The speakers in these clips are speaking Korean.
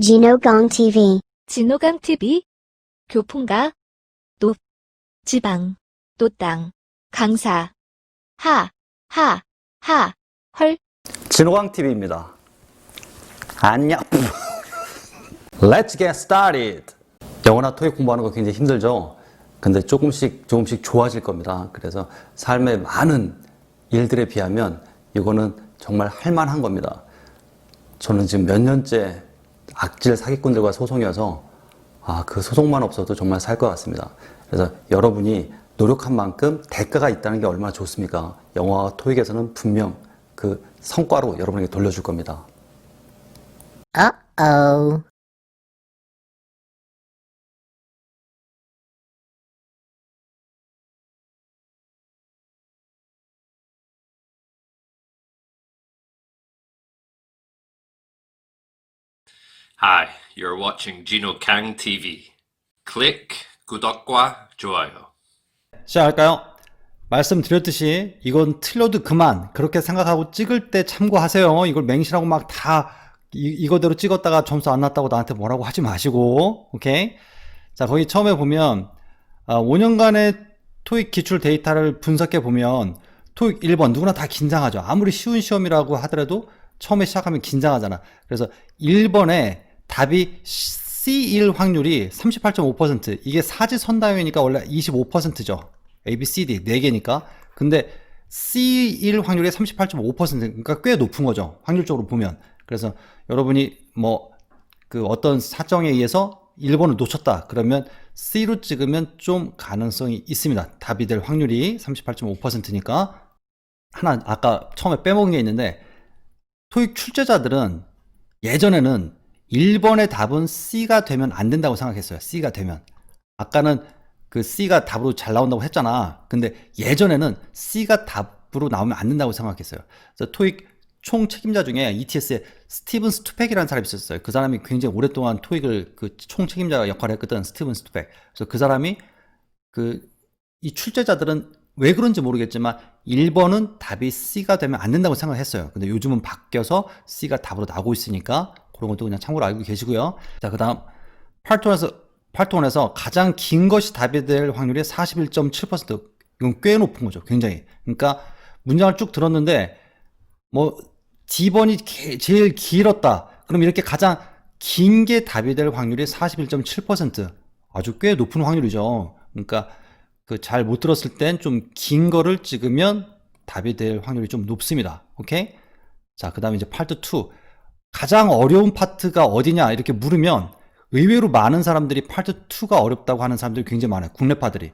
Jinogong TV. 진호강 TV, 교풍가, 또, 지방, 또 땅, 강사, 하, 헐. 진호광TV입니다. 안녕. Let's get started. 영어나 토익 공부하는 거 굉장히 힘들죠? 근데 조금씩 좋아질 겁니다. 그래서 삶의 많은 일들에 비하면 이거는 정말 할만한 겁니다. 저는 지금 몇 년째 악질 사기꾼들과 소송이어서 그 소송만 없어도 정말 살 것 같습니다. 그래서 여러분이 노력한 만큼 대가가 있다는 게 얼마나 좋습니까? 영어와 토익에서는 분명 그 성과로 여러분에게 돌려줄 겁니다. Uh-oh. Hi, you're watching Gino Kang TV. Click 구독과 좋아요. 시작할까요? 말씀드렸듯이 이건 틀려도 그만 그렇게 생각하고 찍을 때 참고하세요. 이걸 맹신하고 막 다 이거대로 찍었다가 점수 안 났다고 나한테 뭐라고 하지 마시고. 오케이? 자, 거기 처음에 보면 5년간의 토익 기출 데이터를 분석해 보면 토익 1번 누구나 다 긴장하죠. 아무리 쉬운 시험이라고 하더라도 처음에 시작하면 긴장하잖아. 그래서 1번에 답이 C1 확률이 38.5%. 이게 사지선다형이니까 원래 25%죠. A, B, C, D 4개니까. 근데 C1 확률이 38.5%. 그러니까 꽤 높은 거죠. 확률적으로 보면. 그래서 여러분이 어떤 사정에 의해서 1번을 놓쳤다. 그러면 C로 찍으면 좀 가능성이 있습니다. 답이 될 확률이 38.5%니까. 하나 아까 처음에 빼먹은 게 있는데, 토익 출제자들은 예전에는 1번의 답은 C가 되면 안 된다고 생각했어요. C가 되면. 아까는 그 C가 답으로 잘 나온다고 했잖아. 근데 예전에는 C가 답으로 나오면 안 된다고 생각했어요. 그래서 토익 총 책임자 중에 ETS에 스티븐 스투펙이라는 사람이 있었어요. 그 사람이 굉장히 오랫동안 토익을 그 총 책임자 역할을 했거든. 스티븐 스투펙. 그래서 그 사람이 이 출제자들은 왜 그런지 모르겠지만 1번은 답이 C가 되면 안 된다고 생각했어요. 근데 요즘은 바뀌어서 C가 답으로 나오고 있으니까 그런 것도 그냥 참고로 알고 계시고요. 자, 그 다음 팔토원에서 가장 긴 것이 답이 될 확률이 41.7%. 이건 꽤 높은 거죠. 굉장히. 그러니까 문장을 쭉 들었는데 D번이 제일 길었다. 그럼 이렇게 가장 긴 게 답이 될 확률이 41.7%. 아주 꽤 높은 확률이죠. 그러니까 잘 못 들었을 땐 좀 긴 거를 찍으면 답이 될 확률이 좀 높습니다. 오케이? 자, 그 다음에 이제 파트 2. 가장 어려운 파트가 어디냐 이렇게 물으면 의외로 많은 사람들이 파트 2가 어렵다고 하는 사람들이 굉장히 많아요. 국내파들이.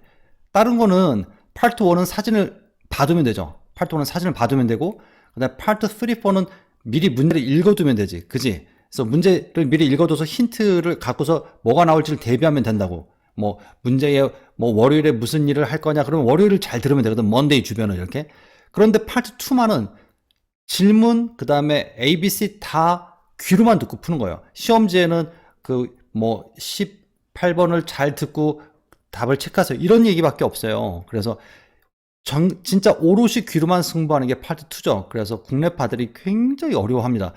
다른 거는 파트 1은 사진을 받으면 되죠. 파트 1은 사진을 받으면 되고, 그 다음에 파트 3, 4는 미리 문제를 읽어두면 되지. 그지? 그래서 문제를 미리 읽어둬서 힌트를 갖고서 뭐가 나올지를 대비하면 된다고. 문제에 월요일에 무슨 일을 할 거냐 그러면 월요일을 잘 들으면 되거든. 먼데이 주변을 이렇게. 그런데 파트 2만은 질문 그 다음에 A, B, C 다 귀로만 듣고 푸는 거예요. 시험지에는 18번을 잘 듣고 답을 체크하세요. 이런 얘기밖에 없어요. 그래서 진짜 오롯이 귀로만 승부하는 게 파트 2죠. 그래서 국내파들이 굉장히 어려워합니다.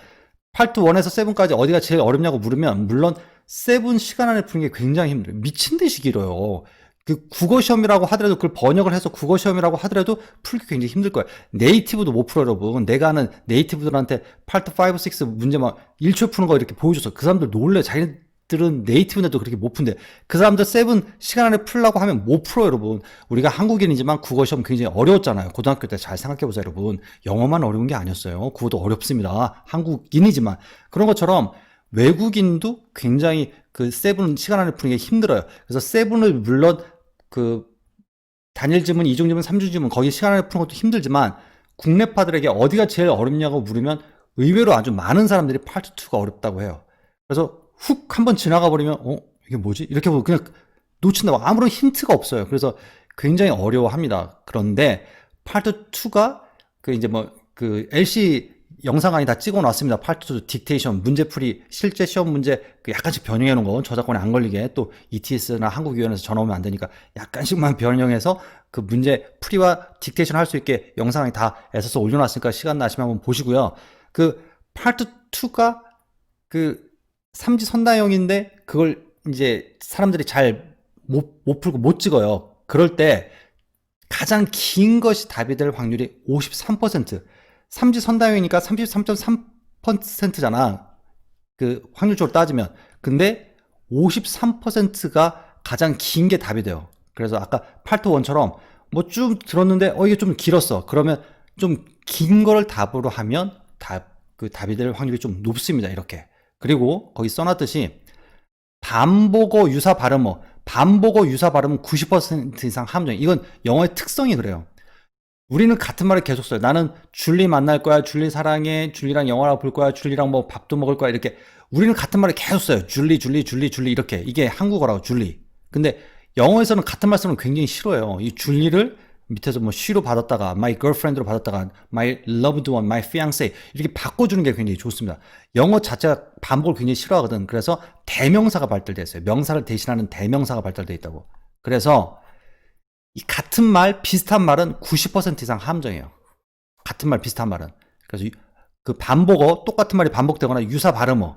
파트 1에서 7까지 어디가 제일 어렵냐고 물으면 물론 7 시간 안에 푸는 게 굉장히 힘들어요. 미친 듯이 길어요. 국어 시험이라고 하더라도 그걸 번역을 해서 국어 시험이라고 하더라도 풀기 굉장히 힘들 거예요. 네이티브도 못 풀어, 여러분. 내가 아는 네이티브들한테 파트 5, 6 문제 1초에 푸는 거 이렇게 보여줬어. 그 사람들 놀래. 자기들은 네이티브인데도 그렇게 못 푼대. 그 사람들 7 시간 안에 풀라고 하면 못 풀어, 여러분. 우리가 한국인이지만 국어 시험 굉장히 어려웠잖아요. 고등학교 때 잘 생각해보세요, 여러분. 영어만 어려운 게 아니었어요. 국어도 어렵습니다. 한국인이지만. 그런 것처럼 외국인도 굉장히 7 시간 안에 푸는 게 힘들어요. 그래서 7을 물론 단일 지문, 이중 지문, 삼중 지문 거기 시간 안에 푸는 것도 힘들지만 국내파들에게 어디가 제일 어렵냐고 물으면 의외로 아주 많은 사람들이 파트 2가 어렵다고 해요. 그래서 훅 한번 지나가 버리면 이게 뭐지? 이렇게 보고 그냥 놓친다고. 아무런 힌트가 없어요. 그래서 굉장히 어려워합니다. 그런데 파트 2가 LC 영상 강의 다 찍어 놨습니다. 파트 2 딕테이션, 문제풀이, 실제 시험 문제 약간씩 변형해 놓은 거, 저작권에 안 걸리게. 또 ETS나 한국유연에서 전화 오면 안 되니까 약간씩만 변형해서 그 문제 풀이와 딕테이션 할 수 있게 영상 강의 다 애써서 올려놨으니까 시간 나시면 한번 보시고요. 파트 2가 삼지선다형인데 그걸 이제 사람들이 잘 못 풀고 못 찍어요. 그럴 때 가장 긴 것이 답이 될 확률이 53%. 삼지선다형이니까 33.3%잖아. 그 확률적으로 따지면. 근데 53%가 가장 긴 게 답이 돼요. 그래서 아까 파트 1처럼 뭐 쭉 들었는데 이게 좀 길었어. 그러면 좀 긴 거를 답으로 하면 답이 될 확률이 좀 높습니다. 이렇게. 그리고 거기 써놨듯이 반복어 유사 발음어. 반복어 유사 발음은 90% 이상 함정. 이건 영어의 특성이 그래요. 우리는 같은 말을 계속 써요. 나는 줄리 만날 거야. 줄리 사랑해. 줄리랑 영화나 볼 거야. 줄리랑 뭐 밥도 먹을 거야. 이렇게. 우리는 같은 말을 계속 써요. 줄리 이렇게. 이게 한국어라고 줄리. 근데 영어에서는 같은 말 쓰는 거 굉장히 싫어요. 이 줄리를 밑에서 뭐 she로 받았다가 my girlfriend로 받았다가 my loved one, my fiancé 이렇게 바꿔주는 게 굉장히 좋습니다. 영어 자체가 반복을 굉장히 싫어하거든. 그래서 대명사가 발달되어 있어요. 명사를 대신하는 대명사가 발달되어 있다고. 그래서 이 같은 말, 비슷한 말은 90% 이상 함정이에요. 같은 말, 비슷한 말은. 그래서 그 반복어, 똑같은 말이 반복되거나 유사 발음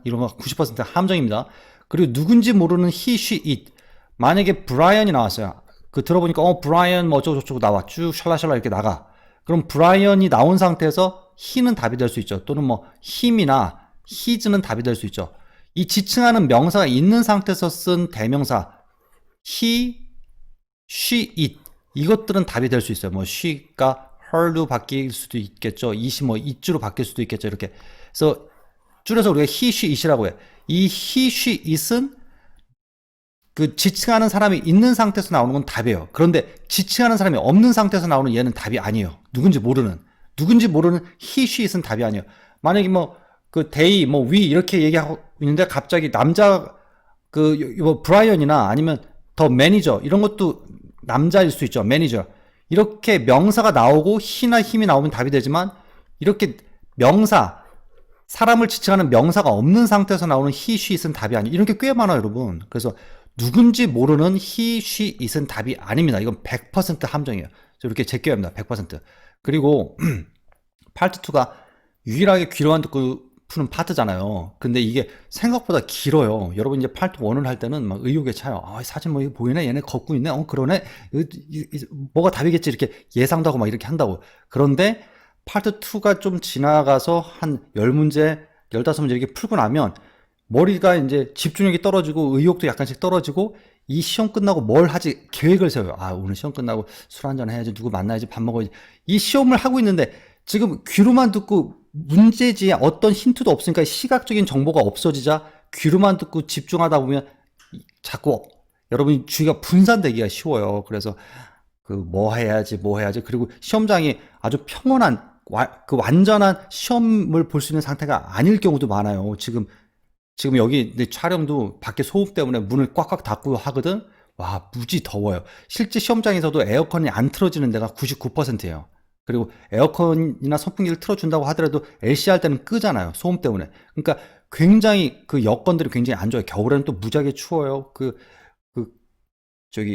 이런 거 90% 함정입니다. 그리고 누군지 모르는 he, she, it. 만약에 브라이언이 나왔어요. 그 들어보니까 브라이언 뭐 어쩌고저쩌고 나와. 쭉 샬라샬라 이렇게 나가. 그럼 브라이언이 나온 상태에서 he는 답이 될 수 있죠. 또는 뭐 him이나 his는 답이 될 수 있죠. 이 지칭하는 명사가 있는 상태에서 쓴 대명사 he, she, it 이것들은 답이 될 수 있어요. 뭐 she가 her로 바뀔 수도 있겠죠. it이 뭐 it로 바뀔 수도 있겠죠. 이렇게. 그래서 줄여서 우리가 he, she, it이라고 해. 이 he, she, it은 그 지칭하는 사람이 있는 상태에서 나오는 건 답이에요. 그런데 지칭하는 사람이 없는 상태에서 나오는 얘는 답이 아니에요. 누군지 모르는 he, she, it은 답이 아니에요. 만약에 뭐 그 they, 뭐 we 이렇게 얘기하고 있는데 갑자기 남자 뭐 브라이언이나 아니면 더 매니저 이런 것도 남자일 수 있죠. 매니저 이렇게 명사가 나오고 he나 him이 나오면 답이 되지만 이렇게 명사 사람을 지칭하는 명사가 없는 상태에서 나오는 he, she, it은 답이 아니에요. 이런 게 꽤 많아요, 여러분. 그래서 누군지 모르는 he, she, it은 답이 아닙니다. 이건 100% 함정이에요. 이렇게 제껴야 합니다. 100%. 그리고 파트 2가 유일하게 귀로만 듣고 푸는 파트잖아요. 근데 이게 생각보다 길어요. 여러분 이제 파트 1을 할 때는 막 의욕에 차요. 사진 뭐 보이네? 얘네 걷고 있네? 그러네? 뭐가 답이겠지? 이렇게 예상도 하고 막 이렇게 한다고. 그런데 파트 2가 좀 지나가서 한 10문제, 15문제 이렇게 풀고 나면 머리가 이제 집중력이 떨어지고 의욕도 약간씩 떨어지고 이 시험 끝나고 뭘 하지 계획을 세워요. 오늘 시험 끝나고 술 한잔 해야지, 누구 만나야지, 밥 먹어야지. 이 시험을 하고 있는데 지금 귀로만 듣고 문제지에 어떤 힌트도 없으니까 시각적인 정보가 없어지자 귀로만 듣고 집중하다 보면 자꾸 여러분이 주의가 분산되기가 쉬워요. 그래서 뭐 해야지 그리고 시험장이 아주 평온한 완전한 시험을 볼 수 있는 상태가 아닐 경우도 많아요. 지금 여기 내 촬영도 밖에 소음 때문에 문을 꽉꽉 닫고 하거든. 와, 무지 더워요. 실제 시험장에서도 에어컨이 안 틀어지는 데가 99%예요. 그리고 에어컨이나 선풍기를 틀어준다고 하더라도 LC 할 때는 끄잖아요. 소음 때문에. 그러니까 굉장히 그 여건들이 굉장히 안 좋아요. 겨울에는 또 무지하게 추워요.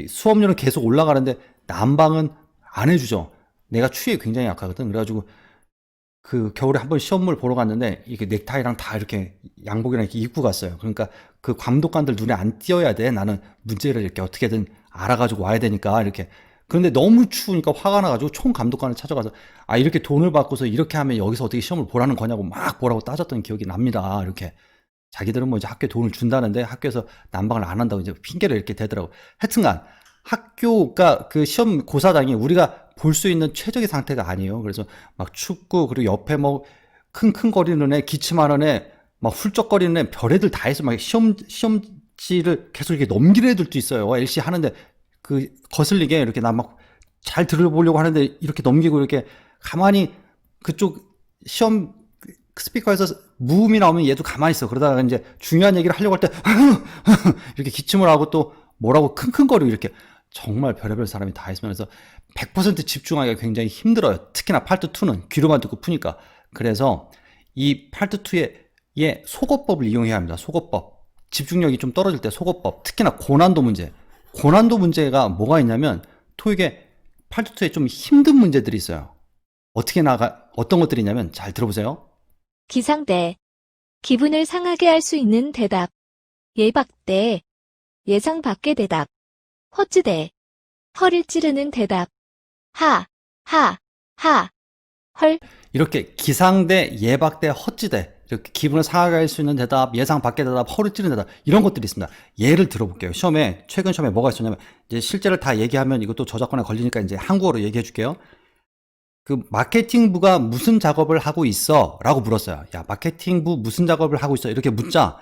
수업료는 계속 올라가는데 난방은 안 해주죠. 내가 추위에 굉장히 약하거든. 그래가지고 겨울에 한번 시험을 보러 갔는데 이게 넥타이랑 다 이렇게 양복이랑 이렇게 입고 갔어요. 그러니까 그 감독관들 눈에 안 띄어야 돼. 나는 문제를 이렇게 어떻게든 알아가지고 와야 되니까 이렇게. 그런데 너무 추우니까 화가 나가지고 총 감독관을 찾아가서 이렇게 돈을 받고서 이렇게 하면 여기서 어떻게 시험을 보라는 거냐고 막 뭐라고 따졌던 기억이 납니다. 이렇게. 자기들은 뭐 이제 학교에 돈을 준다는데 학교에서 난방을 안 한다고 이제 핑계를 이렇게 대더라고. 하여튼간 학교가 그 시험 고사장이 우리가 볼 수 있는 최적의 상태가 아니에요. 그래서 막 춥고 그리고 옆에 뭐 킁킁거리는 애, 기침하는 애, 막 훌쩍거리는 애, 별애들 다 있어. 막 시험지를 계속 이렇게 넘기는 애들도 있어요. LC 하는데 거슬리게 이렇게 나 막 잘 들어보려고 하는데 이렇게 넘기고 이렇게 가만히 그쪽 시험 스피커에서 무음이 나오면 얘도 가만히 있어. 그러다가 이제 중요한 얘기를 하려고 할 때 이렇게 기침을 하고 또 뭐라고 킁킁거리고 이렇게 정말 별의별 사람이 다 있으면서 100% 집중하기가 굉장히 힘들어요. 특히나 파트 2는 귀로만 듣고 푸니까. 그래서 이 파트 2의 속어법을 이용해야 합니다. 속어법. 집중력이 좀 떨어질 때 속어법. 특히나 고난도 문제. 고난도 문제가 뭐가 있냐면 토익에 파트 2에 좀 힘든 문제들이 있어요. 어떤 것들이 있냐면 잘 들어보세요. 기상대, 기분을 상하게 할 수 있는 대답. 예박대. 예상 밖의 대답. 헛지대. 허를 찌르는 대답. 하, 헐. 이렇게 기상대, 예박대, 헛지대, 이렇게 기분을 상하게 할 수 있는 대답, 예상 밖의 대답, 허를 찌르는 대답, 이런 것들이 있습니다. 예를 들어볼게요. 최근 시험에 뭐가 있었냐면, 이제 실제를 다 얘기하면 이것도 저작권에 걸리니까 이제 한국어로 얘기해 줄게요. 그 마케팅부가 무슨 작업을 하고 있어? 라고 물었어요. 야, 마케팅부 무슨 작업을 하고 있어? 이렇게 묻자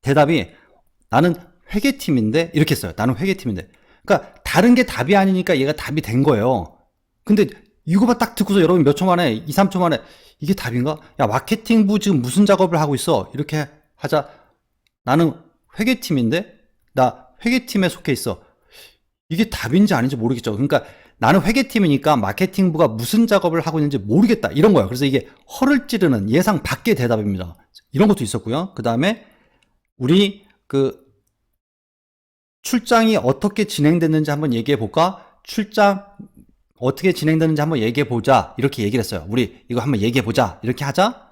대답이 나는 회계팀인데 이렇게 써요. 나는 회계팀인데. 그러니까 다른 게 답이 아니니까 얘가 답이 된 거예요. 근데 이거만 딱 듣고서 여러분 몇 초 만에 2, 3초 만에 이게 답인가? 야, 마케팅부 지금 무슨 작업을 하고 있어? 이렇게 하자. 나는 회계팀인데 나 회계팀에 속해 있어. 이게 답인지 아닌지 모르겠죠. 그러니까 나는 회계팀이니까 마케팅부가 무슨 작업을 하고 있는지 모르겠다. 이런 거예요. 그래서 이게 허를 찌르는 예상 밖의 대답입니다. 이런 것도 있었고요. 그 다음에 우리 그 출장이 어떻게 진행됐는지 한번 얘기해 볼까? 출장 어떻게 진행되는지 한번 얘기해 보자. 이렇게 얘기를 했어요. 우리 이거 한번 얘기해 보자. 이렇게 하자.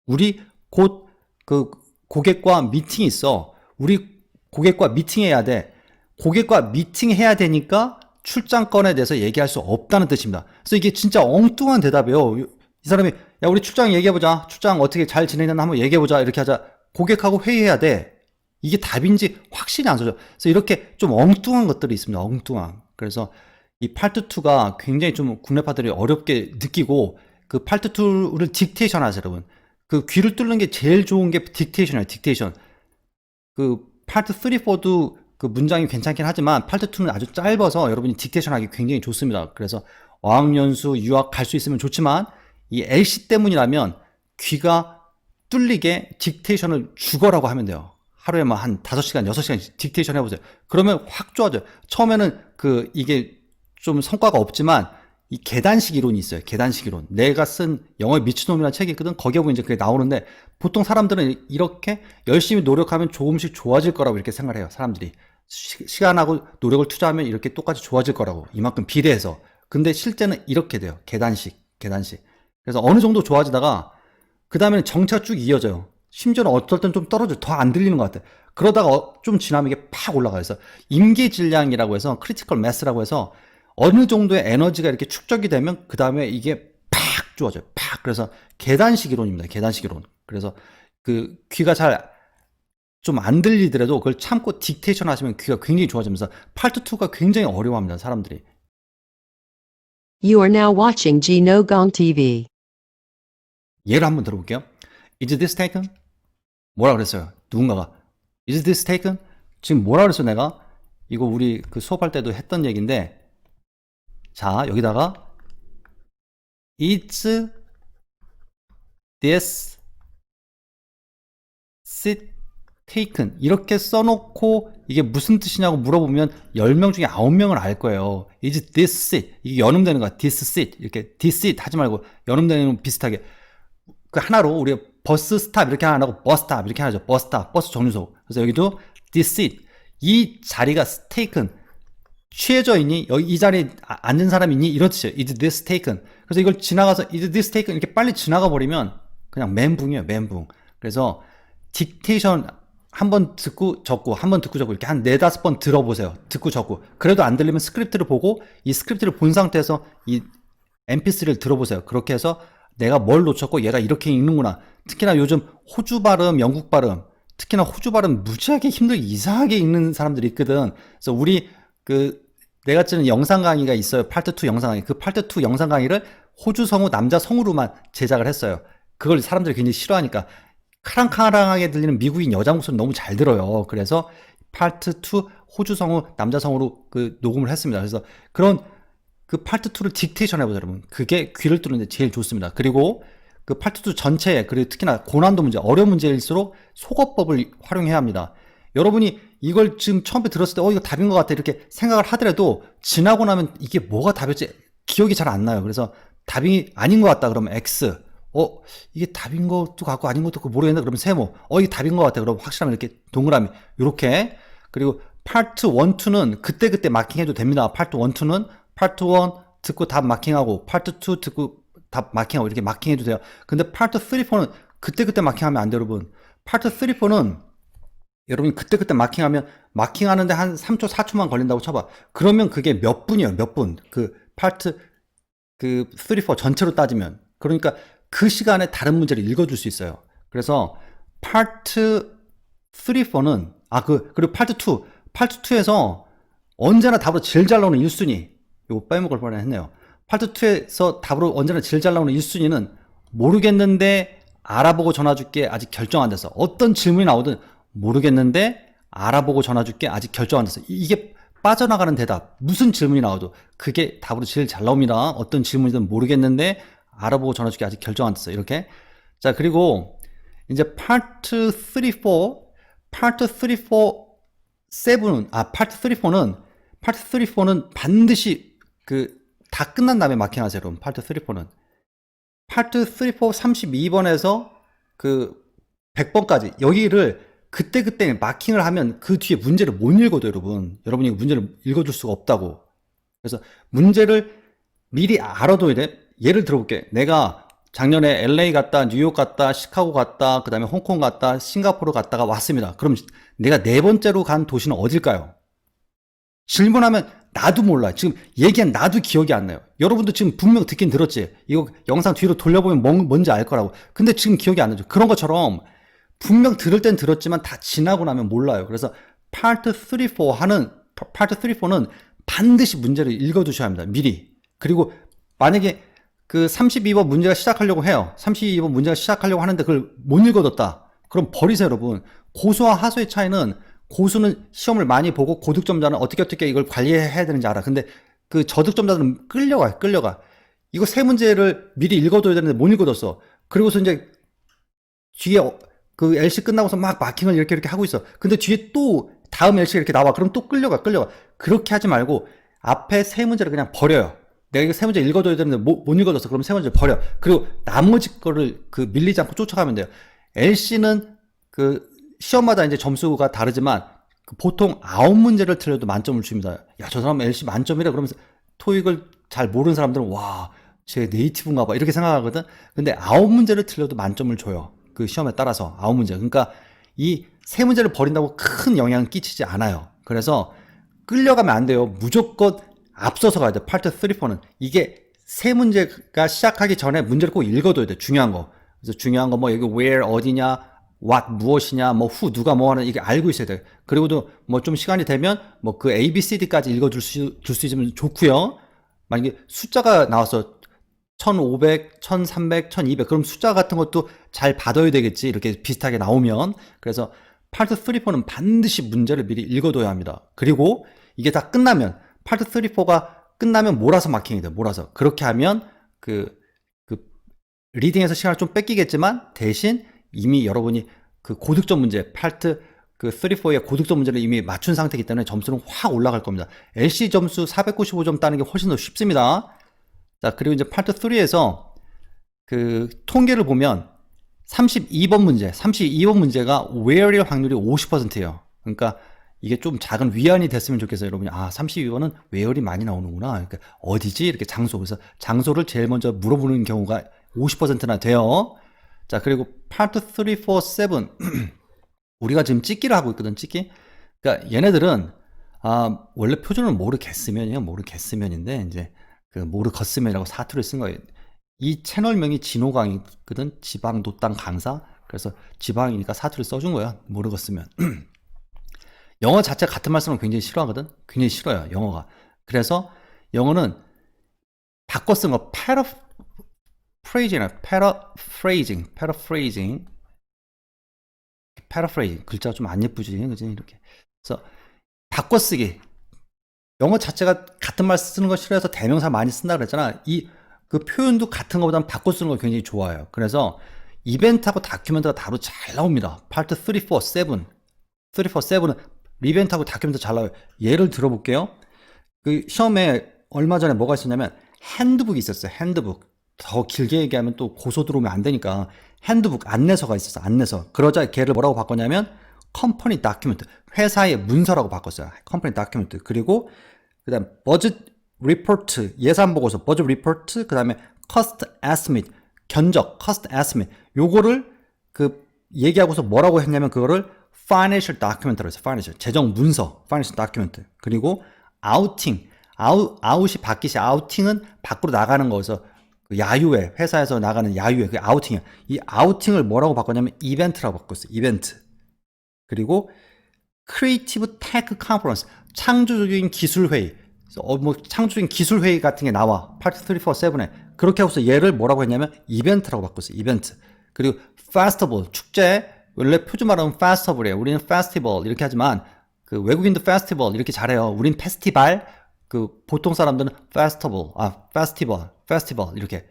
우리 곧 그 고객과 미팅이 있어. 우리 고객과 미팅해야 돼. 고객과 미팅해야 되니까 출장건에 대해서 얘기할 수 없다는 뜻입니다. 그래서 이게 진짜 엉뚱한 대답이에요. 이 사람이 야, 우리 출장 얘기해 보자. 출장 어떻게 잘 진행됐나 한번 얘기해 보자. 이렇게 하자. 고객하고 회의해야 돼. 이게 답인지 확실히 안 써져. 그래서 이렇게 좀 엉뚱한 것들이 있습니다. 엉뚱한. 그래서 이 파트2가 굉장히 좀 국내파들이 어렵게 느끼고 그 파트2를 딕테이션 하세요, 여러분. 그 귀를 뚫는 게 제일 좋은 게 딕테이션이에요, 딕테이션. 그 파트 3, 4도 그 문장이 괜찮긴 하지만 파트2는 아주 짧아서 여러분이 딕테이션 하기 굉장히 좋습니다. 그래서 어학연수, 유학 갈 수 있으면 좋지만 이 LC 때문이라면 귀가 뚫리게 딕테이션을 죽어라고 하면 돼요. 하루에만 한 5시간, 6시간 딕테이션 해보세요. 그러면 확 좋아져요. 처음에는 그 이게 좀 성과가 없지만 이 계단식 이론이 있어요. 계단식 이론. 내가 쓴 영어의 미친놈이라는 책이 있거든. 거기에 보면 이제 그게 나오는데 보통 사람들은 이렇게 열심히 노력하면 조금씩 좋아질 거라고 이렇게 생각을 해요. 사람들이. 시간하고 노력을 투자하면 이렇게 똑같이 좋아질 거라고. 이만큼 비례해서. 근데 실제는 이렇게 돼요. 계단식. 그래서 어느 정도 좋아지다가 그 다음에는 정체가 쭉 이어져요. 심지어는 어떨 땐 좀 떨어져요. 더 안 들리는 것 같아요. 그러다가 좀 지나면 이게 팍 올라가요. 그래서 임계 질량이라고 해서 크리티컬 매스라고 해서 어느 정도의 에너지가 이렇게 축적이 되면 그 다음에 이게 팍 좋아져요. 팍. 그래서 계단식 이론입니다. 계단식 이론. 그래서 그 귀가 잘 좀 안 들리더라도 그걸 참고 딕테이션 하시면 귀가 굉장히 좋아지면서 파트2가 굉장히 어려워합니다. 사람들이. You are now watching Gino Gong TV. 예를 한번 들어볼게요. Is this taken? 뭐라 그랬어요? 누군가가. Is this taken? 지금 뭐라 그랬어 내가? 이거 우리 그 수업할 때도 했던 얘기인데 자 여기다가 Is this seat taken? 이렇게 써놓고 이게 무슨 뜻이냐고 물어보면 10명 중에 9명은 알 거예요. Is this seat? 이게 연음되는 거야. This seat. 이렇게 this seat 하지 말고 연음되는 거 비슷하게 그 하나로 우리가 버스 스탑 이렇게 하나 하고 버스 스탑 이렇게 하죠. 버스 스탑, 버스 정류소. 그래서 여기도 this seat. 이 자리가 taken. 취해져 있니? 여기 이 자리에 앉은 사람이 있니? 이런 뜻이에요. Is this taken? 그래서 이걸 지나가서 is this taken? 이렇게 빨리 지나가 버리면 그냥 멘붕이에요. 멘붕. 그래서 딕테이션 한 번 듣고 적고 한 번 듣고 적고 이렇게 한 4-5번 들어보세요. 듣고 적고. 그래도 안 들리면 스크립트를 보고 이 스크립트를 본 상태에서 이 mp3를 들어보세요. 그렇게 해서 내가 뭘 놓쳤고 얘가 이렇게 읽는구나. 특히나 요즘 호주 발음, 영국 발음, 특히나 호주 발음 무지하게 힘들게 이상하게 읽는 사람들이 있거든. 그래서 우리 내가 찍는 영상 강의가 있어요. 파트2 영상 강의. 그 파트2 영상 강의를 호주 성우, 남자 성우로만 제작을 했어요. 그걸 사람들이 굉장히 싫어하니까. 카랑카랑하게 들리는 미국인 여자 목소리 너무 잘 들어요. 그래서 파트2 호주 성우, 남자 성우로 그 녹음을 했습니다. 그래서 그런 그 파트2를 딕테이션 해보세요, 여러분. 그게 귀를 뚫는데 제일 좋습니다. 그리고 그 파트2 전체에, 그리고 특히나 고난도 문제, 어려운 문제일수록 속어법을 활용해야 합니다. 여러분이 이걸 지금 처음에 들었을 때, 이거 답인 것 같아. 이렇게 생각을 하더라도 지나고 나면 이게 뭐가 답이었지? 기억이 잘 안 나요. 그래서 답이 아닌 것 같다. 그러면 X. 이게 답인 것도 같고 아닌 것도 같고 모르겠네. 그러면 세모. 이게 답인 것 같아. 그럼 확실하면 이렇게 동그라미. 요렇게. 그리고 파트 1, 2는 그때그때 마킹해도 됩니다. 파트 1, 2는 파트 1 듣고 답 마킹하고 파트 2 듣고 답 마킹하고 이렇게 마킹해도 돼요. 근데 파트 3, 4는 그때그때 마킹하면 안 돼요, 여러분. 파트 3, 4는 여러분이 그때그때 마킹하면 마킹하는데 한 3초, 4초만 걸린다고 쳐봐. 그러면 그게 몇 분이에요, 몇 분. 그 파트 3, 4 전체로 따지면. 그러니까 그 시간에 다른 문제를 읽어줄 수 있어요. 그래서 파트 3, 4는 그리고 파트 2에서 언제나 답으로 제일 잘 나오는 1순위. 이거 빼먹을 뻔했네요. 파트 2에서 답으로 언제나 제일 잘 나오는 1순위는 모르겠는데 알아보고 전화 줄게 아직 결정 안 됐어. 어떤 질문이 나오든 모르겠는데 알아보고 전화 줄게 아직 결정 안 됐어. 이게 빠져나가는 대답. 무슨 질문이 나와도 그게 답으로 제일 잘 나옵니다. 어떤 질문이든 모르겠는데 알아보고 전화 줄게 아직 결정 안 됐어. 이렇게. 자, 그리고 이제 파트 3, 4, 파트 3, 4, 7은 파트 3, 4는 반드시 다 끝난 다음에 마킹하세요, 여러분. 파트 3, 4는. 파트 3, 4 32번에서 100번까지 여기를 그때 마킹을 하면 그 뒤에 문제를 못 읽어도 여러분. 여러분이 문제를 읽어줄 수가 없다고. 그래서 문제를 미리 알아둬야 돼. 예를 들어볼게. 내가 작년에 LA 갔다, 뉴욕 갔다, 시카고 갔다, 그 다음에 홍콩 갔다, 싱가포르 갔다가 왔습니다. 그럼 내가 네 번째로 간 도시는 어딜까요? 질문하면 나도 몰라. 지금 얘기한 나도 기억이 안 나요. 여러분도 지금 분명 듣긴 들었지. 이거 영상 뒤로 돌려보면 뭔지 알 거라고. 근데 지금 기억이 안 나죠. 그런 것처럼 분명 들을 땐 들었지만 다 지나고 나면 몰라요. 그래서 파트 3, 4는 반드시 문제를 읽어두셔야 합니다. 미리. 그리고 만약에 32번 문제가 시작하려고 해요. 32번 문제가 시작하려고 하는데 그걸 못 읽어뒀다. 그럼 버리세요, 여러분. 고수와 하수의 차이는 고수는 시험을 많이 보고 고득점자는 어떻게 이걸 관리해야 되는지 알아. 근데 그 저득점자들은 끌려가. 이거 세 문제를 미리 읽어둬야 되는데 못 읽어뒀어. 그리고서 이제 뒤에 그 LC 끝나고서 막 마킹을 이렇게 하고 있어. 근데 뒤에 또 다음 LC가 이렇게 나와. 그럼 또 끌려가. 그렇게 하지 말고 앞에 세 문제를 그냥 버려요. 내가 이거 세 문제 읽어둬야 되는데 못 읽어뒀어. 그럼 세 문제 버려. 그리고 나머지 거를 밀리지 않고 쫓아가면 돼요. LC는 시험마다 이제 점수가 다르지만 보통 9문제를 틀려도 만점을 줍니다. 야, 저 사람 LC 만점이래. 그러면서 토익을 잘 모르는 사람들은 와, 쟤 네이티브인가 봐. 이렇게 생각하거든. 근데 9문제를 틀려도 만점을 줘요. 그 시험에 따라서 9문제. 그러니까 이 세 문제를 버린다고 큰 영향을 끼치지 않아요. 그래서 끌려가면 안 돼요. 무조건 앞서서 가야 돼. 파트 3, 4는. 이게 세 문제가 시작하기 전에 문제를 꼭 읽어둬야 돼. 중요한 거. 그래서 중요한 거 여기 where 어디냐, what 무엇이냐, who 누가 뭐 하는 이게 알고 있어야 돼. 그리고도 좀 시간이 되면 그 A, B, C, D까지 읽어줄 수 있으면 좋고요. 만약에 숫자가 나와서 1500, 1300, 1200 그럼 숫자 같은 것도 잘 받아야 되겠지. 이렇게 비슷하게 나오면. 그래서 파트 3, 4는 반드시 문제를 미리 읽어둬야 합니다. 그리고 이게 다 끝나면 파트 3, 4가 끝나면 몰아서 마킹이 돼요. 몰아서. 그렇게 하면 리딩에서 시간을 좀 뺏기겠지만 대신 이미 여러분이 고득점 문제, 파트 3, 4의 고득점 문제를 이미 맞춘 상태이기 때문에 점수는 확 올라갈 겁니다. LC 점수 495점 따는 게 훨씬 더 쉽습니다. 자, 그리고 이제 파트 3에서 통계를 보면 32번 문제가 where일 확률이 50%예요. 그러니까 이게 좀 작은 위안이 됐으면 좋겠어요. 여러분이 32번은 where이 많이 나오는구나. 그러니까 어디지? 이렇게 장소. 그래서 장소를 제일 먼저 물어보는 경우가 50%나 돼요. 자, 그리고 파트 3, 4, 7 우리가 지금 찍기를 하고 있거든. 찍기. 그러니까 얘네들은 원래 표준은 모르겠으면인데 이제 모르겠으면이라고 사투를 쓴 거예요. 이 채널명이 진호강이거든. 지방 노땅 강사. 그래서 지방이니까 사투를 써준 거야. 모르겠으면. 영어 자체 같은 말씀을 굉장히 싫어하거든. 굉장히 싫어요, 영어가. 그래서 영어는 바꿔 쓴 거 paraphrasing 글자가 좀 안 예쁘지, 그지? 이렇게. 그래서 바꿔쓰기. 영어 자체가 같은 말 쓰는 거 싫어해서 대명사 많이 쓴다 그랬잖아. 그 표현도 같은 거보다는 바꿔 쓰는 거 굉장히 좋아해요. 그래서 이벤트하고 다큐멘트가 다루 잘 나옵니다. 파트 3, 4, 7. 7은 이벤트하고 다큐멘트 잘 나와요. 예를 들어볼게요. 시험에 얼마 전에 뭐가 있었냐면 핸드북이 있었어요. 핸드북. 더 길게 얘기하면 또 고소 들어오면 안 되니까 핸드북 안내서가 있었어. 안내서. 그러자 걔를 뭐라고 바꿨냐면 컴퍼니 다큐멘트. 회사의 문서라고 바꿨어요. 컴퍼니 다큐멘트. 그리고 그다음 버짓 리포트, 예산 보고서, 버짓 리포트, 그다음에 cost estimate, 견적, cost estimate. 요거를 그 얘기하고서 뭐라고 했냐면 그거를 financial document라고 했어요. financial 재정 문서, financial document. 그리고 outing, out이 밖이시, outing은 밖으로 나가는 거여서 그 야유회, 회사에서 나가는 야유회, 그 아우팅이야. 이 아우팅을 뭐라고 바꿨냐면 이벤트라고 바꿨어요. 이벤트. 그리고 크리에이티브 테크 컨퍼런스, 창조적인 기술 회의. 뭐 창조적인 기술 회의 같은 게 나와. 파트 3, 4, 7에. 그렇게 하고서 얘를 뭐라고 했냐면 이벤트라고 바꿨어요. 이벤트. 그리고 페스티벌, 축제. 원래 표준 말하면 페스티벌이에요. 우리는 페스티벌 이렇게 하지만 그 외국인도 페스티벌 이렇게 잘해요. 우린 페스티벌, 그 보통 사람들은 페스티벌 이렇게.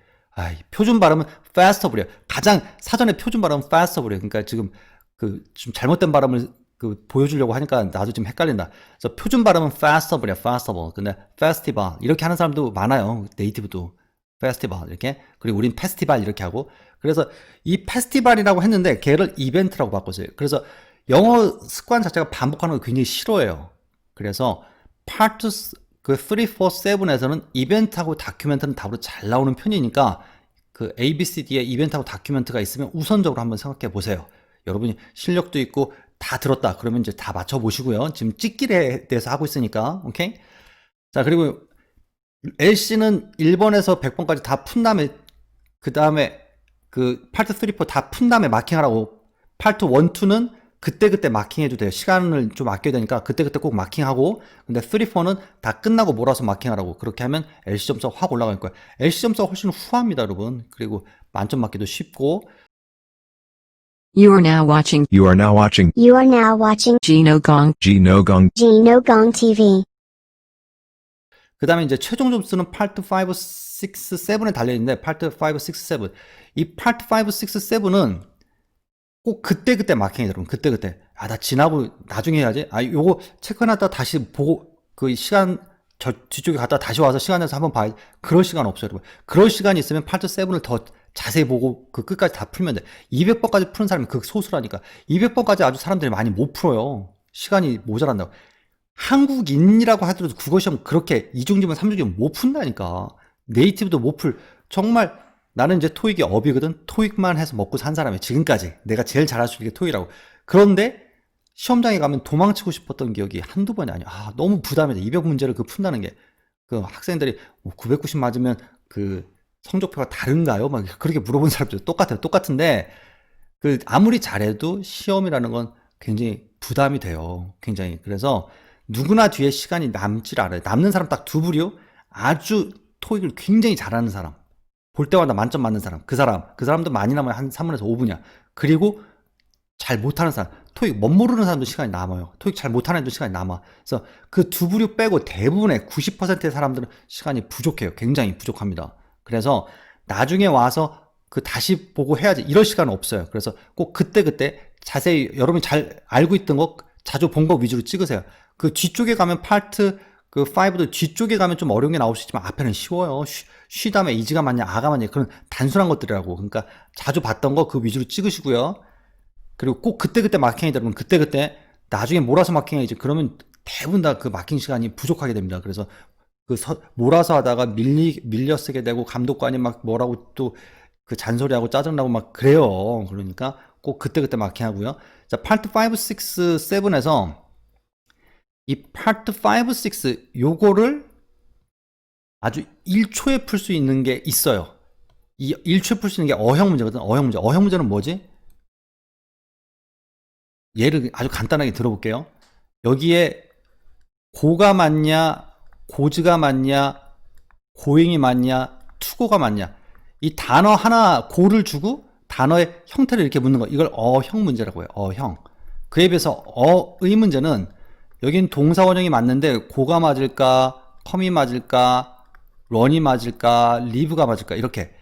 표준 발음은 페스티벌이에요. 가장 사전에 표준 발음은 페스티벌이에요. 그러니까 지금 그 좀 잘못된 발음을 그 보여주려고 하니까 나도 지금 헷갈린다. 그래서 표준 발음은 페스티벌이야, 페스티벌. 근데 페스티벌 이렇게 하는 사람도 많아요. 네이티브도 페스티벌 이렇게. 그리고 우린 페스티벌 이렇게 하고. 그래서 이 페스티벌이라고 했는데 걔를 이벤트라고 바꿨어요. 그래서 영어 습관 자체가 반복하는 걸 굉장히 싫어해요. 그래서 파트 그 3, 4, 7에서는 이벤트하고 다큐멘트는 답으로 잘 나오는 편이니까 그 A, B, C, D에 이벤트하고 다큐멘트가 있으면 우선적으로 한번 생각해 보세요. 여러분이 실력도 있고 다 들었다. 그러면 이제 다 맞춰 보시고요. 지금 찍기에 대해서 하고 있으니까. 오케이? 자, 그리고 LC는 1번에서 100번까지 다 푼 다음에 그 다음에 그 파트 3, 4 다 푼 다음에 마킹하라고. 파트 1, 2는 그때그때 마킹해도 돼요. 시간을 좀 아껴야 되니까 그때그때 꼭 마킹하고. 근데 3, 4는 다 끝나고 몰아서 마킹하라고. 그렇게 하면 LC 점수가 확 올라갈 거예요. LC 점수가 훨씬 후합니다, 여러분. 그리고 만점 맞기도 쉽고. You are now watching You are now watching You are now watching Gino Gong. Gino Gong Gino Gong TV. 그 다음에 이제 최종 점수는 파트 5, 6, 7에 달려있는데, 파트 5, 6, 7. 이 파트 5, 6, 7은 꼭 그때그때 마킹해, 여러분. 그때그때. 나 지나고 나중에 해야지. 요거 체크해놨다 다시 보고, 그 시간, 저 뒤쪽에 갔다 다시 와서 시간 내서 한번 봐야지. 그럴 시간 없어요, 여러분. 그럴 시간이 있으면 파트 7을 더 자세히 보고 그 끝까지 다 풀면 돼. 200번까지 푸는 사람이 극소수라니까. 200번까지 아주 사람들이 많이 못 풀어요. 시간이 모자란다고. 한국인이라고 하더라도 국어시험 그렇게 2중지문 3중지문 못 푼다니까. 네이티브도 못 풀. 정말 나는 이제 토익이 업이거든. 토익만 해서 먹고 산 사람이야. 지금까지 내가 제일 잘할 수 있는 게 토익이라고. 그런데 시험장에 가면 도망치고 싶었던 기억이 한두 번이 아니야. 너무 부담이 돼. 200문제를 그 푼다는 게. 그 학생들이 990 맞으면 그 성적표가 다른가요? 막 그렇게 물어본 사람들 똑같아요. 똑같은데 그 아무리 잘해도 시험이라는 건 굉장히 부담이 돼요. 굉장히. 그래서 누구나 뒤에 시간이 남질 않아요. 남는 사람 딱 두 부류. 아주 토익을 굉장히 잘하는 사람. 볼 때마다 만점 맞는 사람. 그 사람도 많이 남아요. 한 3분에서 5분이야. 그리고 잘 못하는 사람. 토익 못 모르는 사람도 시간이 남아요. 토익 잘 못하는 애도 시간이 남아. 그래서 그 두 부류 빼고 대부분의 90%의 사람들은 시간이 부족해요. 굉장히 부족합니다. 그래서 나중에 와서 그 다시 보고 해야지. 이럴 시간은 없어요. 그래서 꼭 그때그때 자세히 여러분이 잘 알고 있던 거 자주 본 거 위주로 찍으세요. 그 뒤쪽에 가면 파트 그 5도 뒤쪽에 가면 좀 어려운 게 나올 수 있지만 앞에는 쉬워요. 쉬 다음에 이지가 맞냐 아가 맞냐 그런 단순한 것들이라고. 그러니까 자주 봤던 거 그 위주로 찍으시고요. 그리고 꼭 그때그때 마킹해야 되면 그때그때 나중에 몰아서 마킹해야지. 그러면 대부분 다 그 마킹 시간이 부족하게 됩니다. 그래서 그 몰아서 하다가 밀려 쓰게 되고 감독관이 막 뭐라고 또 그 잔소리하고 짜증나고 막 그래요. 그러니까 꼭 그때그때 마킹하고요. 자, 파트 5, 6, 7에서 이 파트 5, 6 요거를 아주 1초에 풀 수 있는 게 있어요. 이 1초에 풀 수 있는 게 어형 문제거든. 어형 문제. 어형 문제는 뭐지? 예를 아주 간단하게 들어볼게요. 여기에 고가 맞냐, 고즈가 맞냐, 고잉이 맞냐, 투고가 맞냐. 이 단어 하나 고를 주고 단어의 형태를 이렇게 묻는 거. 이걸 어형 문제라고 해요. 어형. 그에 비해서 어의 문제는 여긴 동사 원형이 맞는데 고가 맞을까, 컴이 맞을까, 런이 맞을까, 리브가 맞을까 이렇게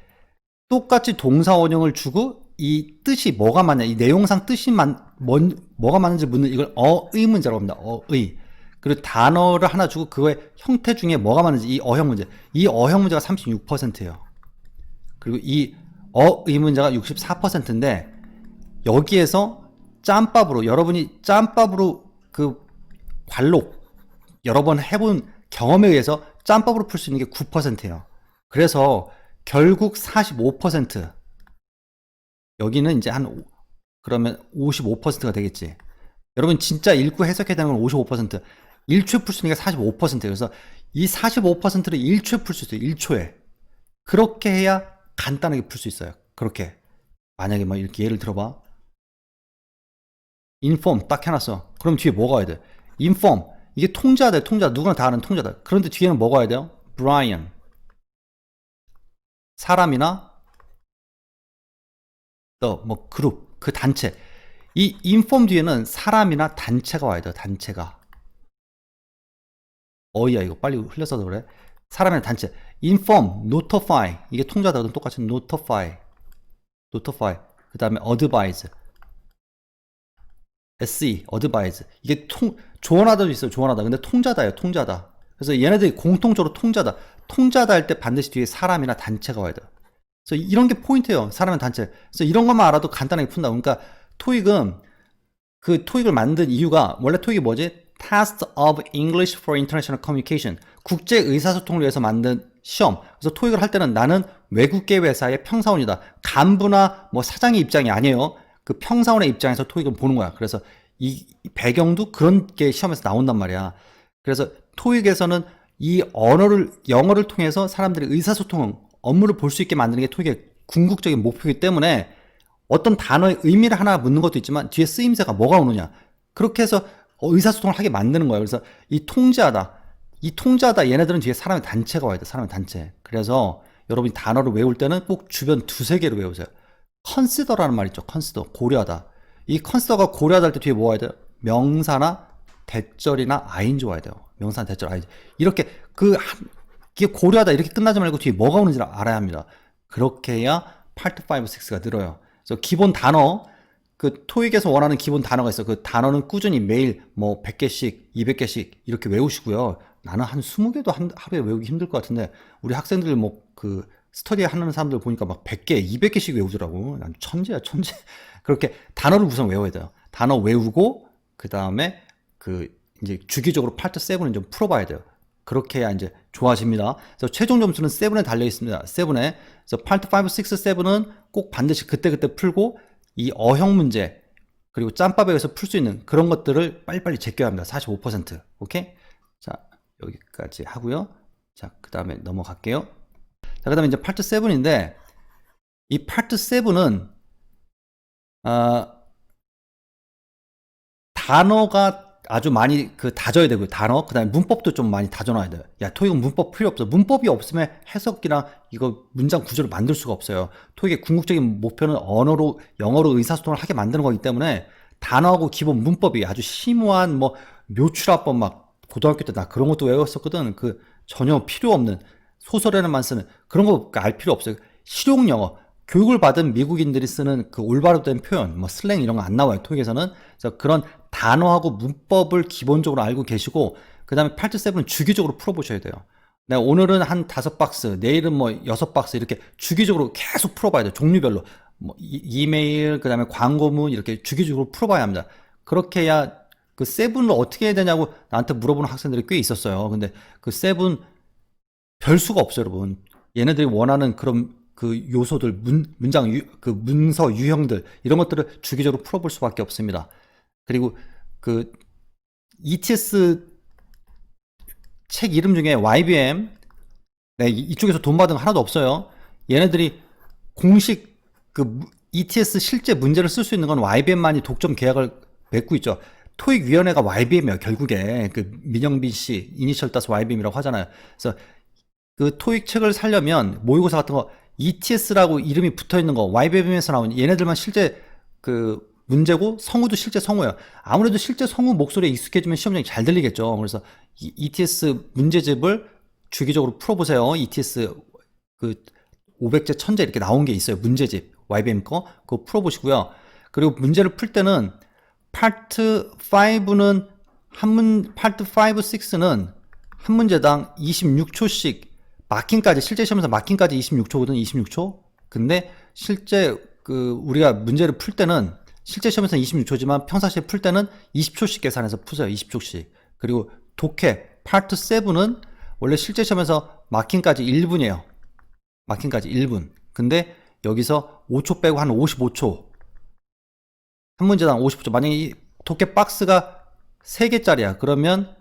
똑같이 동사 원형을 주고 이 뜻이 뭐가 맞냐, 이 내용상 뜻이 뭐가 맞는지 묻는 이걸 어의 문제라고 합니다. 어의. 그리고 단어를 하나 주고 그거의 형태 중에 뭐가 맞는지 이 어형 문제. 이 어형 문제가 36%예요. 그리고 이 어의 문제가 64%인데 여기에서 짬밥으로 여러분이 짬밥으로 그 관록 여러 번 해본 경험에 의해서 짬밥으로 풀 수 있는 게 9%예요. 그래서 결국 45% 여기는 이제 한 그러면 55%가 되겠지. 여러분 진짜 읽고 해석해야 되는 건 55%. 1초에 풀 수 있는 게 45%예요. 그래서 이 45%를 1초에 풀 수 있어요. 1초에. 그렇게 해야 간단하게 풀 수 있어요. 그렇게. 만약에 막 이렇게 예를 들어봐. inform 딱 해놨어. 그럼 뒤에 뭐가 와야 돼? inform. 이게 통자다. 통자. 누구나 다 아는 통자다. 그런데 뒤에는 뭐가 와야 돼요? Brian. 사람이나 뭐 그룹. 그 단체. 이 inform 뒤에는 사람이나 단체가 와야 돼요. 단체가. 어이야 이거 빨리 흘려서도 그래. 사람이나 단체. inform, notify. 이게 통자다. 똑같이 notify. 그 다음에 advise. SE, advise. 이게 조언하다도 있어요. 조언하다. 근데 통자다예요. 통자다. 그래서 얘네들이 공통적으로 통자다. 통자다 할 때 반드시 뒤에 사람이나 단체가 와야 돼요. 그래서 이런 게 포인트예요. 사람이나 단체. 그래서 이런 것만 알아도 간단하게 푼다. 그러니까 토익은 그 토익을 만든 이유가 원래 토익이 뭐지? Test of English for International Communication. 국제 의사소통을 위해서 만든 시험. 그래서 토익을 할 때는 나는 외국계 회사의 평사원이다. 간부나 뭐 사장의 입장이 아니에요. 그 평사원의 입장에서 토익을 보는 거야. 그래서 이 배경도 그런 게 시험에서 나온단 말이야. 그래서 토익에서는 이 영어를 통해서 사람들이 의사소통, 업무를 볼 수 있게 만드는 게 토익의 궁극적인 목표이기 때문에 어떤 단어의 의미를 하나 묻는 것도 있지만 뒤에 쓰임새가 뭐가 오느냐. 그렇게 해서 의사소통을 하게 만드는 거예요. 그래서 이 통자다 얘네들은 뒤에 사람의 단체가 와야 돼. 사람의 단체. 그래서 여러분이 단어를 외울 때는 꼭 주변 두세 개를 외우세요. consider라는 말 있죠. consider, 고려하다. 이 consider가 고려하다 할 때 뒤에 뭐 와야 돼요? 명사나 대절이나 ing 와야 돼요. 명사나 대절, ing. 이렇게 이게 고려하다 이렇게 끝나지 말고 뒤에 뭐가 오는지를 알아야 합니다. 그렇게 해야 Part 5, 6가 늘어요. 그래서 기본 단어, 그 토익에서 원하는 기본 단어가 있어. 그 단어는 꾸준히 매일 뭐 100개씩, 200개씩 이렇게 외우시고요. 나는 한 20개도 하루에 외우기 힘들 것 같은데 우리 학생들 뭐 그 스터디 하는 사람들 보니까 막 100개, 200개씩 외우더라고. 난 천재야, 천재. 그렇게 단어를 우선 외워야 돼요. 단어 외우고 그 다음에 그 이제 주기적으로 파트 7은 좀 풀어봐야 돼요. 그렇게 해야 이제 좋아집니다. 그래서 최종 점수는 7에 달려 있습니다. 7에. 그래서 파트 5, 6, 7은 꼭 반드시 그때그때 풀고 이 어형 문제 그리고 짬밥에서 풀 수 있는 그런 것들을 빨리빨리 제껴야 합니다. 45%. 오케이? 자, 여기까지 하고요. 자, 그 다음에 넘어갈게요. 자, 그 다음에 이제 파트 7인데 이 파트 7은 단어가 아주 많이 다져야 되고요. 단어. 그 다음에 문법도 좀 많이 다져놔야 돼요. 야, 토익은 문법 필요 없어. 문법이 없으면 해석이나 이거 문장 구조를 만들 수가 없어요. 토익의 궁극적인 목표는 영어로 의사소통을 하게 만드는 거기 때문에 단어하고 기본 문법이 아주 심오한 뭐 묘출합법 막 고등학교 때 나 그런 것도 외웠었거든. 그 전혀 필요 없는 소설에만 쓰는 그런 거 알 필요 없어요. 실용 영어. 교육을 받은 미국인들이 쓰는 그 올바로 된 표현, 뭐 슬랭 이런 거 안 나와요. 토익에서는. 그래서 그런 단어하고 문법을 기본적으로 알고 계시고 그 다음에 파트 7은 주기적으로 풀어보셔야 돼요. 내가 오늘은 한 5박스, 내일은 뭐 6박스 이렇게 주기적으로 계속 풀어봐야 돼요. 종류별로. 뭐 이메일, 그 다음에 광고문 이렇게 주기적으로 풀어봐야 합니다. 그렇게 해야 그 7을 어떻게 해야 되냐고 나한테 물어보는 학생들이 꽤 있었어요. 근데 그 7 별 수가 없어요, 여러분. 얘네들이 원하는 그런 그 요소들, 그 문서 유형들 이런 것들을 주기적으로 풀어볼 수밖에 없습니다. 그리고 그 ETS 책 이름 중에 YBM, 네, 이쪽에서 돈 받은 거 하나도 없어요. 얘네들이 공식 그 ETS 실제 문제를 쓸 수 있는 건 YBM만이 독점 계약을 맺고 있죠. 토익위원회가 YBM이에요, 결국에. 그 민영빈 씨, 이니셜 따서 YBM이라고 하잖아요. 그래서 그 토익 책을 사려면 모의고사 같은 거 ETS라고 이름이 붙어 있는 거 YBM에서 나온 얘네들만 실제 그 문제고 성우도 실제 성우예요. 아무래도 실제 성우 목소리에 익숙해지면 시험장이 잘 들리겠죠. 그래서 ETS 문제집을 주기적으로 풀어보세요. ETS 그 500제, 1000제 이렇게 나온 게 있어요. 문제집 YBM 거 그거 풀어보시고요. 그리고 문제를 풀 때는 파트 5는 파트 5, 6는 한 문제당 26초씩 마킹까지 실제 시험에서 마킹까지 26초거든. 26초. 근데 실제 그 우리가 문제를 풀 때는 실제 시험에서는 26초지만 평상시에 풀 때는 20초씩 계산해서 푸세요. 20초씩. 그리고 독해 파트 7은 원래 실제 시험에서 마킹까지 1분이에요. 마킹까지 1분. 근데 여기서 5초 빼고 한 55초 한 문제당 55초. 만약에 이 독해 박스가 3개짜리야. 그러면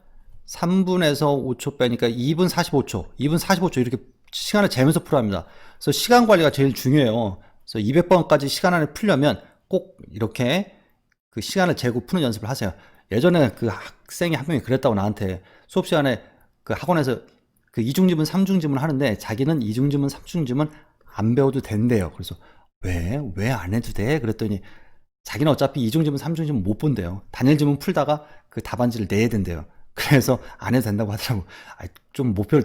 3분에서 5초 빼니까 2분 45초. 2분 45초 이렇게 시간을 재면서 풀어야 합니다. 그래서 시간 관리가 제일 중요해요. 그래서 200번까지 시간 안에 풀려면 꼭 이렇게 그 시간을 재고 푸는 연습을 하세요. 예전에 그 학생이 한 명이 그랬다고 나한테 수업 시간에 그 학원에서 그 이중지문, 삼중지문 하는데 자기는 이중지문, 삼중지문 안 배워도 된대요. 그래서 왜 안 해도 돼? 그랬더니 자기는 어차피 이중지문, 삼중지문 못 본대요. 단일지문 풀다가 그 답안지를 내야 된대요. 그래서 안 해도 된다고 하더라고. 좀 목표를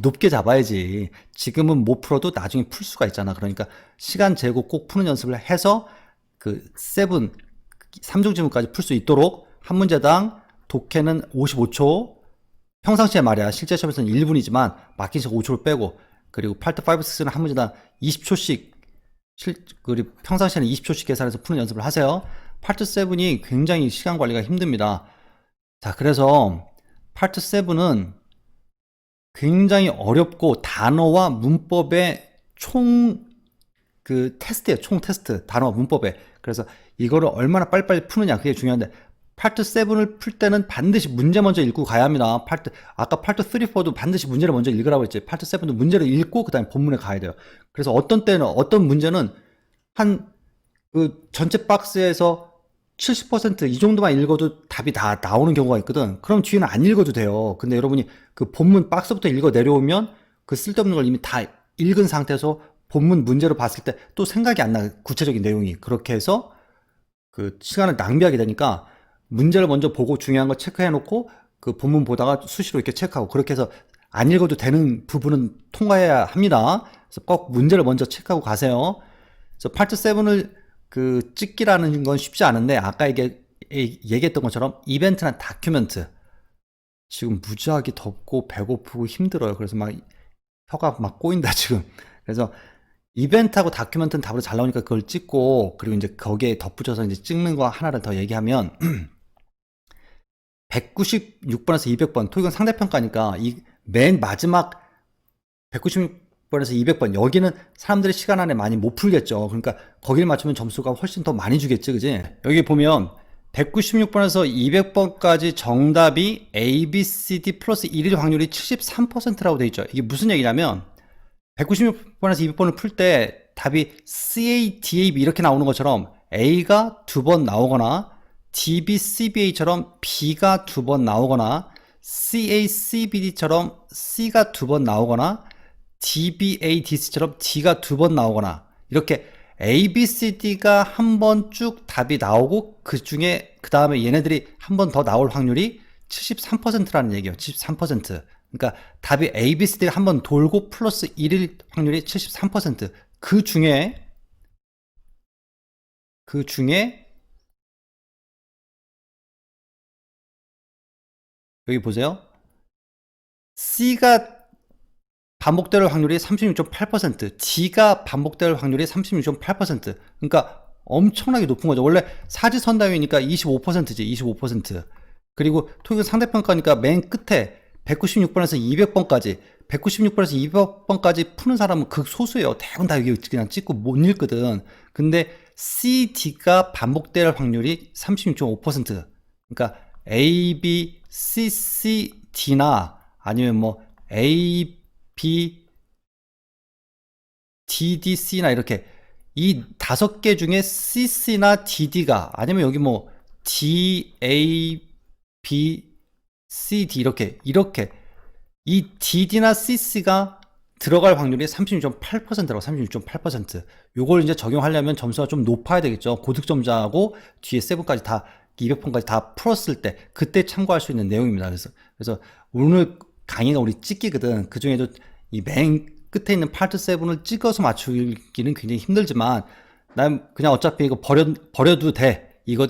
높게 잡아야지. 지금은 못 풀어도 나중에 풀 수가 있잖아. 그러니까 시간 재고 꼭 푸는 연습을 해서 그 삼중지문까지 풀 수 있도록 한 문제당 독해는 55초, 평상시에 말이야. 실제 시험에서는 1분이지만 막힌 시간 5초를 빼고, 그리고 파트 5, 6는 한 문제당 20초씩, 그리고 평상시에는 20초씩 계산해서 푸는 연습을 하세요. 파트 7이 굉장히 시간 관리가 힘듭니다. 자, 그래서 파트 7은 굉장히 어렵고 단어와 문법의 테스트예요. 총 테스트. 단어와 문법에. 그래서 이거를 얼마나 빨리빨리 푸느냐, 그게 중요한데, 파트 7을 풀 때는 반드시 문제 먼저 읽고 가야 합니다. 아까 파트 3, 4도 반드시 문제를 먼저 읽으라고 했지. 파트 7도 문제를 읽고 그 다음에 본문에 가야 돼요. 그래서 어떤 문제는 전체 박스에서 70% 이 정도만 읽어도 답이 다 나오는 경우가 있거든. 그럼 뒤에는 안 읽어도 돼요. 근데 여러분이 그 본문 박스부터 읽어 내려오면 그 쓸데없는 걸 이미 다 읽은 상태에서 본문 문제로 봤을 때 또 생각이 안 나, 구체적인 내용이. 그렇게 해서 그 시간을 낭비하게 되니까 문제를 먼저 보고 중요한 거 체크해 놓고 그 본문 보다가 수시로 이렇게 체크하고, 그렇게 해서 안 읽어도 되는 부분은 통과해야 합니다. 그래서 꼭 문제를 먼저 체크하고 가세요. 그래서 파트 7을 찍기라는 건 쉽지 않은데, 아까 얘기했던 것처럼 이벤트나 다큐멘트, 지금 무지하게 덥고 배고프고 힘들어요. 그래서 막 혀가 막 꼬인다 지금. 그래서 이벤트하고 다큐멘트는 답으로 잘 나오니까 그걸 찍고, 그리고 이제 거기에 덧붙여서 이제 찍는 거 하나를 더 얘기하면 196번에서 200번, 토익은 상대평가니까 이 맨 마지막 196번에서 200번, 여기는 사람들이 시간 안에 많이 못 풀겠죠. 그러니까 거기를 맞추면 점수가 훨씬 더 많이 주겠지, 그지? 여기 보면 196번에서 200번까지 정답이 A, B, C, D 플러스 1일 확률이 73%라고 돼 있죠. 이게 무슨 얘기냐면 196번에서 200번을 풀 때 답이 CA, DA, B 이렇게 나오는 것처럼 A가 2번 나오거나 DB, CBA처럼 B가 2번 나오거나 CA, CBD처럼 C가 2번 나오거나 DBA, DC처럼 D가 2번 나오거나, 이렇게 A, B, C, D가 한 번 쭉 답이 나오고 그 중에 그 다음에 얘네들이 한 번 더 나올 확률이 73%라는 얘기예요. 73%. 그러니까 답이 A, B, C, D가 한 번 돌고 플러스 1일 확률이 73%. 그 중에 여기 보세요. C가 반복될 확률이 36.8%, D가 반복될 확률이 36.8%. 그러니까 엄청나게 높은 거죠. 원래 사지선다위니까 25%지, 25%. 그리고 토익 상대평가니까 맨 끝에 196번에서 200번까지, 196번에서 200번까지 푸는 사람은 극소수예요. 대부분 다 여기 그냥 찍고 못 읽거든. 근데 C, D가 반복될 확률이 36.5%. 그러니까 A, B, C, D나 아니면 뭐 A, B, D, D, C나 이렇게 이 5개 중에 C, C나 D, D가, 아니면 여기 뭐 D, A, B, C, D 이렇게 이 D, D나 C, C가 들어갈 확률이 36.8%라고. 36.8%. 요걸 이제 적용하려면 점수가 좀 높아야 되겠죠. 고득점자하고 뒤에 세븐까지 다 200번까지 다 풀었을 때 그때 참고할 수 있는 내용입니다. 그래서 오늘 강의가 우리 찍기거든. 그 중에도 이 맨 끝에 있는 파트 7을 찍어서 맞추기는 굉장히 힘들지만, 난 그냥 어차피 이거 버려도 돼, 이거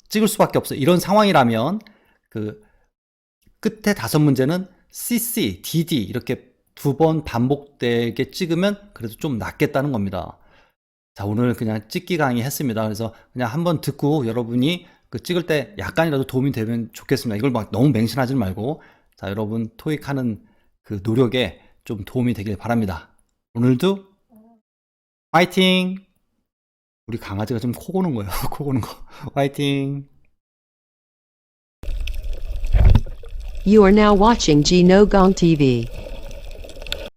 찍을 수밖에 없어, 이런 상황이라면 그 끝에 5문제는 CC, DD 이렇게 2번 반복되게 찍으면 그래도 좀 낫겠다는 겁니다. 자, 오늘 그냥 찍기 강의 했습니다. 그래서 그냥 한번 듣고 여러분이 그 찍을 때 약간이라도 도움이 되면 좋겠습니다. 이걸 막 너무 맹신하지 말고, 자, 여러분 토익하는 그 노력에 좀 도움이 되길 바랍니다. 오늘도 파이팅! 우리 강아지가 좀 코 고는 거예요. 코 고는 거. 화이팅! You are now watching Gino Gong TV.